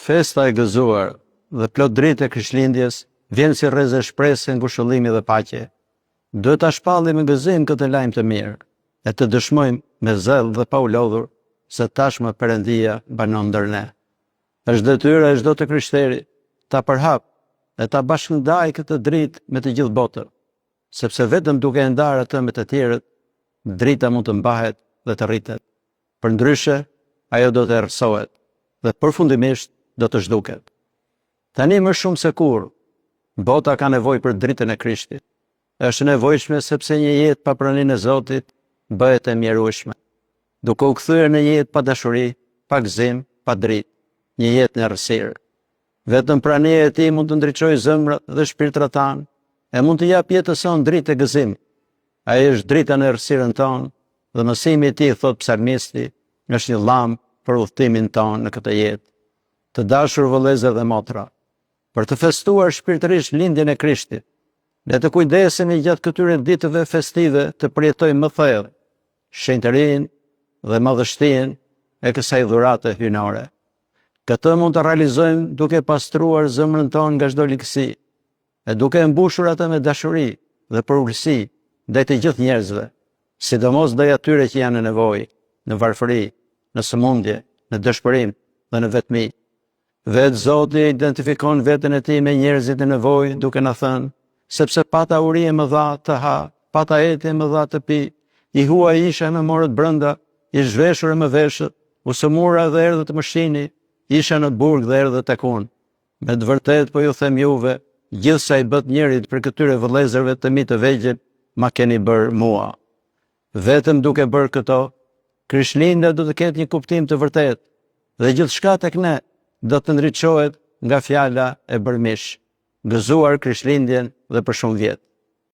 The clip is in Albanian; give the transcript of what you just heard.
Festa e gëzuar dhe plot dritë e Krishtlindjes vjen si rrezë shpresë, ngushëllimi dhe paqe. Duhet ta shpallim me gëzim këtë lajm të mirë, e të dëshmojmë me zell dhe pa u lodhur se tashmë Perëndia banon ndër ne. Është detyra e çdo të krishterë ta përhap e ta bashkëndajë këtë dritë me të gjithë botën, sepse vetëm duke e ndarë atë me të tjerët, drita mund të mbahet dhe të rritet. Përndryshe, ajo do të errësohet dhe përfundimisht do të zhduket. Tani më shumë se kurrë, bota ka nevojë për dritën e Krishtit. Është nevojshme sepse një jetë pa praninë e Zotit bëhet e mjerueshme. Duke u kthyer në jetë pa dashuri, pa gëzim, pa dritë, një jetë në errësirë. Vetëm prania e Tij mund të ndriçojë zemrat dhe shpirtrat tanë, e mund të japë jetës sonë dritë e gëzim. Ai është drita në errësirën tonë dhe mësimi i Tij, thot psalmisti, është një llampë për udhëtimin tonë në këtë jetë. Të dashur vëllezër dhe motra, për të festuar shpirtërisht lindjen e Krishtit, le të kujdesemi gjatë këtyre ditëve festive të përjetojmë më thellë shenjtërinë dhe madhështinë e kësaj dhurate hyjnore. Këtë mund të realizojmë duke pastruar zemrën tonë nga çdo likësi, e duke e mbushur atë me dashuri dhe përulësi ndaj të gjithë njerëzve, sidomos ndaj atyre që janë në nevojë, në varfëri, në sëmundje, në dëshpërim dhe në vetmi. Vetë Zoti identifikon veten e Tij me njerëzit në nevojë, duke na thënë: sepse pata uri e më dha të ha, pata eti e më dha të pi, i huaj isha e më morët brenda, i zhveshur e më veshët, u sëmura dhe erdhët më shini, isha në burg dhe erdhët tek unë. Me të vërtet po ju them juve, gjithsa i bët njerit për këtyre vëllezërve të mi të vegjël, ma keni bërë mua. Vetëm duke bërë këto, Krishtlindja do të ketë një kuptim të vërtet, dhe gjithçka tek ne do të ndriçohet nga fjala e bërë mish. Gëzuar Krishtlindjen dhe për shumë vjet.